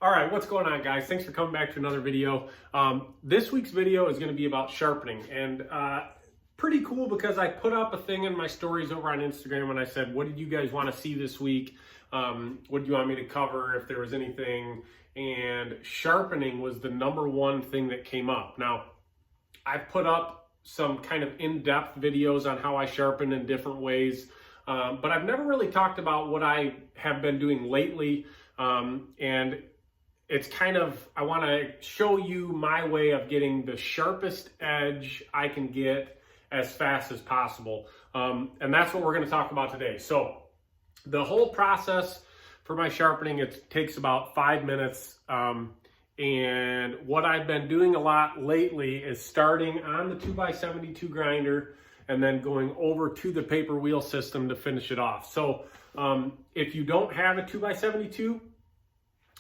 All right, what's going on, guys? Thanks for coming back to another video. This week's video is going to be about sharpening, and pretty cool because I put up a thing in my stories over on Instagram and I said, what did you guys want to see this week? What do you want me to cover, if there was anything? And sharpening was the #1 thing that came up. Now, I've put up some kind of in-depth videos on how I sharpen in different ways, but I've never really talked about what I have been doing lately, and it's kind of, I want to show you my way of getting the sharpest edge I can get as fast as possible. And that's what we're going to talk about today. So the whole process for my sharpening, it takes about 5 minutes. And what I've been doing a lot lately is starting on the 2x72 grinder and then going over to the paper wheel system to finish it off. So if you don't have a 2x72,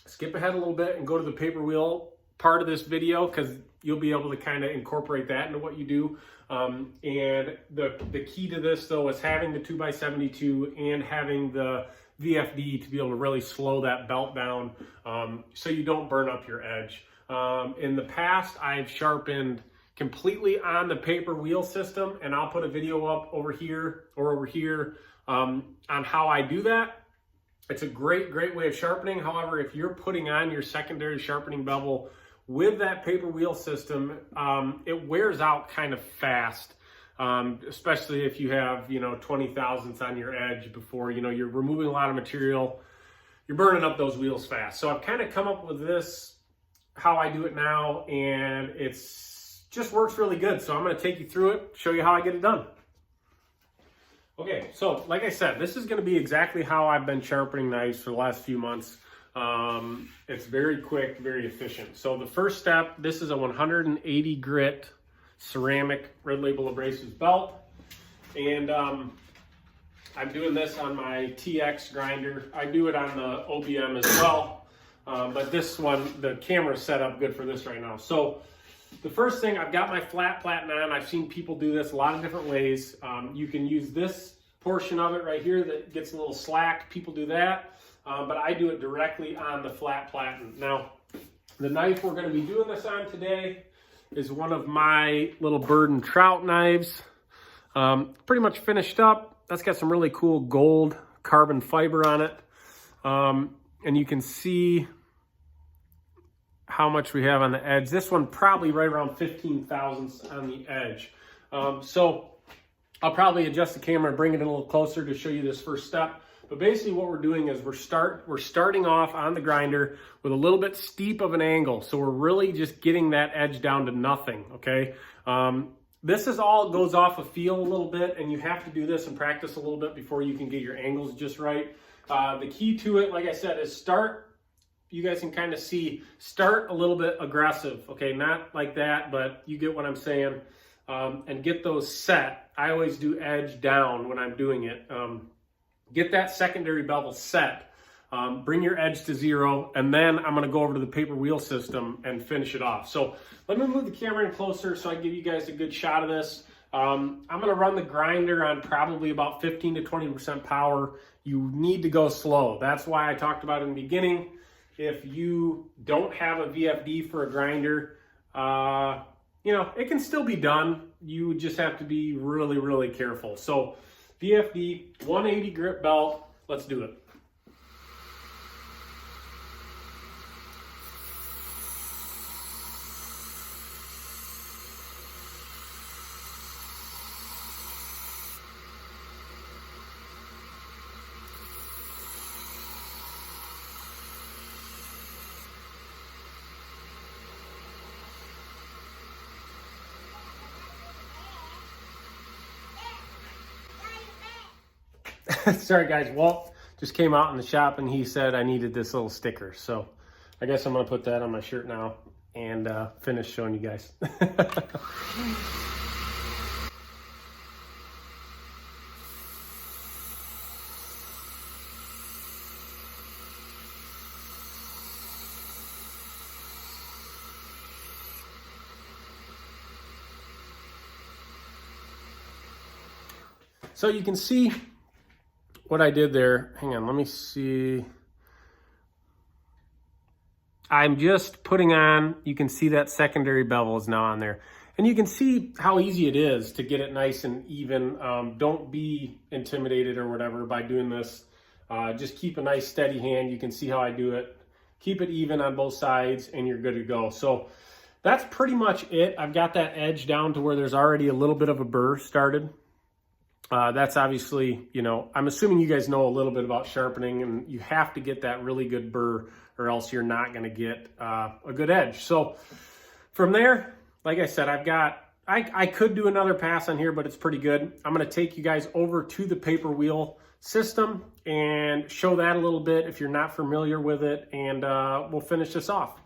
skip ahead a little bit and go to the paper wheel part of this video, because you'll be able to kind of incorporate that into what you do. And the key to this, though, is having the 2x72 and having the VFD to be able to really slow that belt down, so you don't burn up your edge. In the past, I've sharpened completely on the paper wheel system, and I'll put a video up over here or over here on how I do that. It's a great way of sharpening. However, if you're putting on your secondary sharpening bevel with that paper wheel system, it wears out kind of fast, especially if you have, 20 thousandths on your edge before, you're removing a lot of material, you're burning up those wheels fast. So I've kind of come up with this, how I do it now, and it's just works really good. So I'm going to take you through it, show you how I get it done. Okay, so like I said, this is going to be exactly how I've been sharpening knives for the last few months. It's very quick, very efficient. So the first step, this is a 180 grit ceramic Red Label abrasives belt. And I'm doing this on my TX grinder. I do it on the OBM as well. But this one, the camera's set up good for this right now. So the first thing, I've got my flat platen on. I've seen people do this a lot of different ways. You can use this portion of it right here that gets a little slack. People do that, but I do it directly on the flat platen. Now, the knife we're going to be doing this on today is one of my little bird and trout knives. Pretty much finished up. That's got some really cool gold carbon fiber on it. And you can see how much we have on the edge. This one probably right around 15 thousandths on the edge. So I'll probably adjust the camera and bring it in a little closer to show you this first step. But basically what we're doing is we're starting off on the grinder with a little bit steep of an angle. So we're really just getting that edge down to nothing, okay? This is all goes off a feel a little bit, and you have to do this and practice a little bit before you can get your angles just right. The key to it, like I said, is you guys can kind of see, start a little bit aggressive, okay? Not like that, but you get what I'm saying. And get those set. I always do edge down when I'm doing it. Get that secondary bevel set. Bring your edge to 0, and then I'm going to go over to the paper wheel system and finish it off. So let me move the camera in closer so I can give you guys a good shot of this. I'm going to run the grinder on probably about 15 to 20% power. You need to go slow. That's why I talked about it in the beginning. If you don't have a VFD for a grinder, it can still be done. You just have to be really careful. So VFD, 180 grit belt, let's do it. Sorry guys, Walt just came out in the shop and he said I needed this little sticker. So I guess I'm gonna put that on my shirt now and finish showing you guys. So you can see what I did there. Hang on, let me see. I'm just putting on, you can see that secondary bevel is now on there. And you can see how easy it is to get it nice and even. Don't be intimidated or whatever by doing this. Just keep a nice steady hand. You can see how I do it. Keep it even on both sides and you're good to go. So that's pretty much it. I've got that edge down to where there's already a little bit of a burr started. That's obviously, you know, I'm assuming you guys know a little bit about sharpening, and you have to get that really good burr or else you're not going to get a good edge. So from there, like I said, I could do another pass on here, but it's pretty good. I'm going to take you guys over to the paper wheel system and show that a little bit if you're not familiar with it, and we'll finish this off.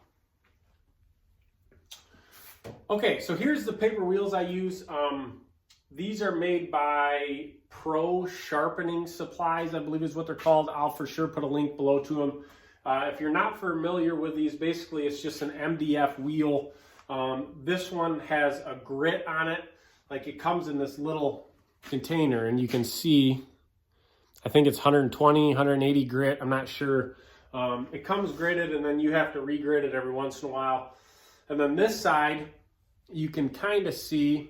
Okay, so here's the paper wheels I use. These are made by Pro Sharpening Supplies, I believe is what they're called. I'll for sure put a link below to them. If you're not familiar with these, basically it's just an MDF wheel. This one has a grit on it. Like, it comes in this little container, and you can see, I think it's 120, 180 grit. I'm not sure. It comes gritted, and then you have to re-grit it every once in a while. And then this side, you can kind of see,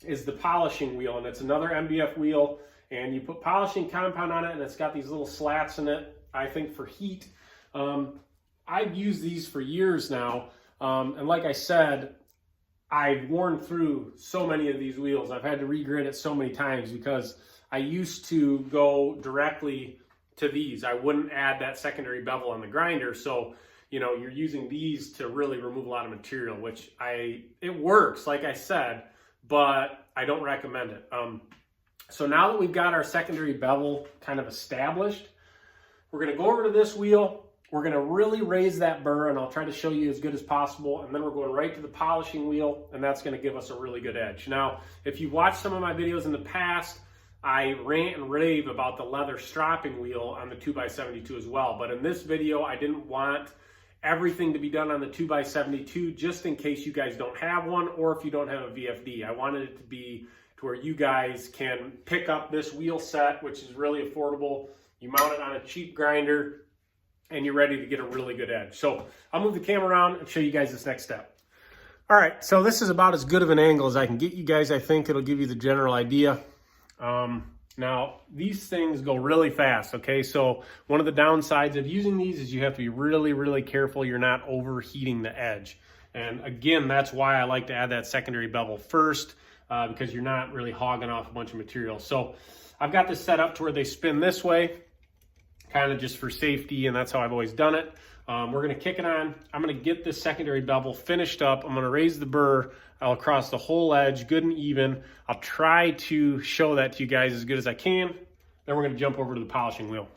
is the polishing wheel, and it's another MDF wheel, and you put polishing compound on it, and it's got these little slats in it, I think for heat. I've used these for years now, and like I said, I've worn through so many of these wheels. I've had to re-grit it so many times because I used to go directly to these. I wouldn't add that secondary bevel on the grinder, so you know, you're using these to really remove a lot of material, which it works, like I said, but I don't recommend it. So now that we've got our secondary bevel kind of established, we're going to go over to this wheel. We're going to really raise that burr, and I'll try to show you as good as possible. And then we're going right to the polishing wheel, and that's going to give us a really good edge. Now, if you've watched some of my videos in the past, I rant and rave about the leather stropping wheel on the 2x72 as well. But in this video, I didn't want everything to be done on the 2x72 just in case you guys don't have one, or if you don't have a VFD. I wanted it to be to where you guys can pick up this wheel set, which is really affordable. You mount it on a cheap grinder and you're ready to get a really good edge. So I'll move the camera around and show you guys this next step. All right, so this is about as good of an angle as I can get you guys. I think it'll give you the general idea. Now, these things go really fast, okay? So one of the downsides of using these is you have to be really, really careful you're not overheating the edge. And again, that's why I like to add that secondary bevel first, because you're not really hogging off a bunch of material. So I've got this set up to where they spin this way, kind of just for safety, and that's how I've always done it. We're gonna kick it on. I'm gonna get this secondary bevel finished up. I'm gonna raise the burr across the whole edge, good and even. I'll try to show that to you guys as good as I can. Then we're gonna jump over to the polishing wheel.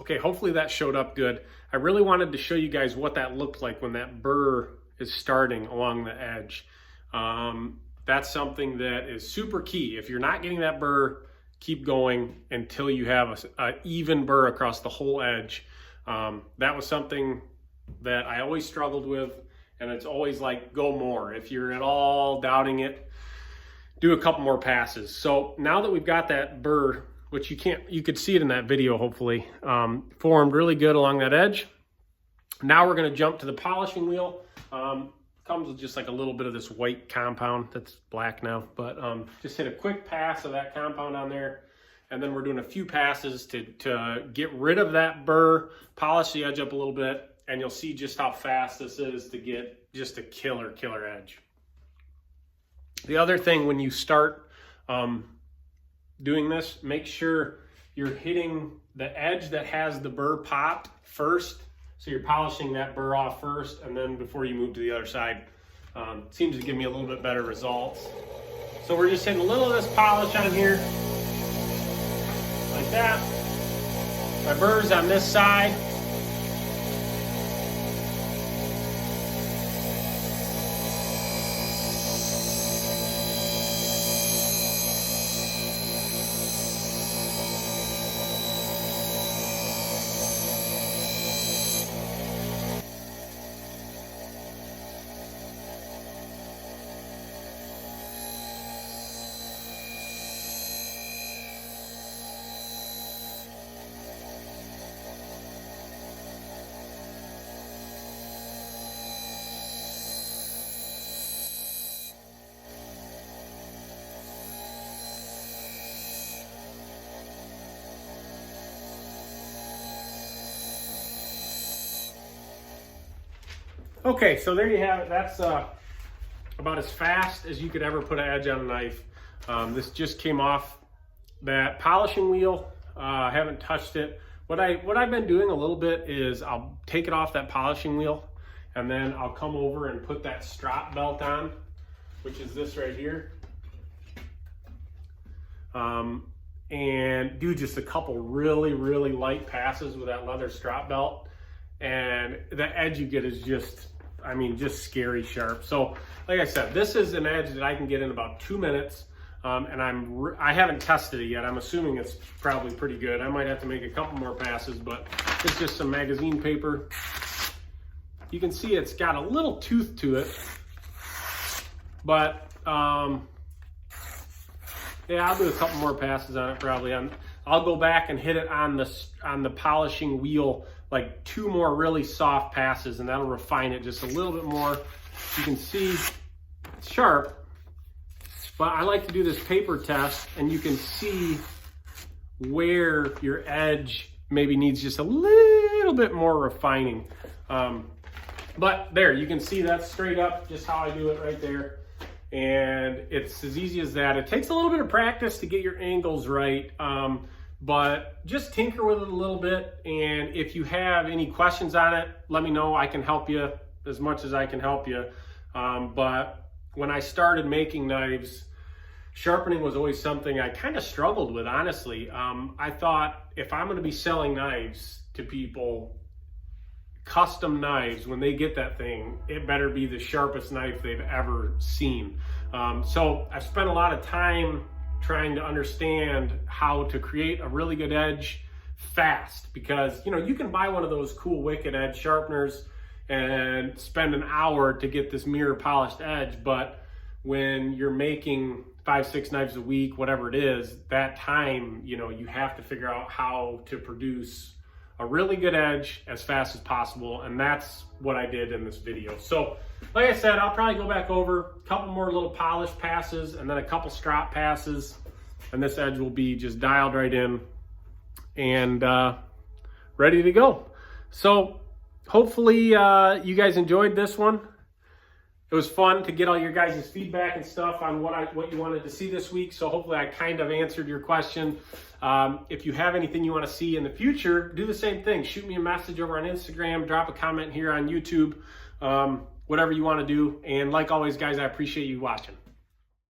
Okay, hopefully that showed up good. I really wanted to show you guys what that looked like when that burr is starting along the edge. That's something that is super key. If you're not getting that burr, keep going until you have an even burr across the whole edge. That was something that I always struggled with, and it's always like, go more. If you're at all doubting it, do a couple more passes. So now that we've got that burr, which you could see it in that video, hopefully, formed really good along that edge. Now we're gonna jump to the polishing wheel. comes with just like a little bit of this white compound that's black now, but just hit a quick pass of that compound on there. And then we're doing a few passes to get rid of that burr, polish the edge up a little bit, and you'll see just how fast this is to get just a killer edge. The other thing when you start doing this, make sure you're hitting the edge that has the burr popped first. So you're polishing that burr off first, and then before you move to the other side. Seems to give me a little bit better results. So we're just hitting a little of this polish on here, like that. My burr's on this side. Okay, so there you have it. That's about as fast as you could ever put an edge on a knife. This just came off that polishing wheel. I haven't touched it. What I've been doing a little bit is I'll take it off that polishing wheel, and then I'll come over and put that strap belt on, which is this right here. And do just a couple really light passes with that leather strap belt. And the edge you get is just, I mean, just scary sharp. So like I said, this is an edge that I can get in about 2 minutes. And I haven't tested it yet. I'm assuming it's probably pretty good. I might have to make a couple more passes, but it's just some magazine paper. You can see it's got a little tooth to it, but yeah, I'll do a couple more passes on it probably. I'll go back and hit it on the polishing wheel, like 2 more really soft passes, and that'll refine it just a little bit more. You can see it's sharp, but I like to do this paper test, and you can see where your edge maybe needs just a little bit more refining. But there, you can see that's straight up just how I do it right there. And it's as easy as that. It takes a little bit of practice to get your angles right, but just tinker with it a little bit. And if you have any questions on it, let me know. I can help you as much as I can help you. But when I started making knives, sharpening was always something I kind of struggled with, honestly. I thought if I'm going to be selling knives to people, custom knives, when they get that thing, it better be the sharpest knife they've ever seen. So I've spent a lot of time trying to understand how to create a really good edge fast, because you know, you can buy one of those cool wicked edge sharpeners and spend an hour to get this mirror polished edge, but when you're making 5-6 knives a week, whatever it is, that time, you know, you have to figure out how to produce a really good edge as fast as possible, and that's what I did in this video. So like I said, I'll probably go back over a couple more little polish passes and then a couple strap passes, and this edge will be just dialed right in and ready to go. So hopefully you guys enjoyed this one. It was fun to get all your guys' feedback and stuff on what you wanted to see this week. So hopefully I kind of answered your question. If you have anything you want to see in the future, do the same thing. Shoot me a message over on Instagram, drop a comment here on YouTube, whatever you want to do. And like always, guys, I appreciate you watching.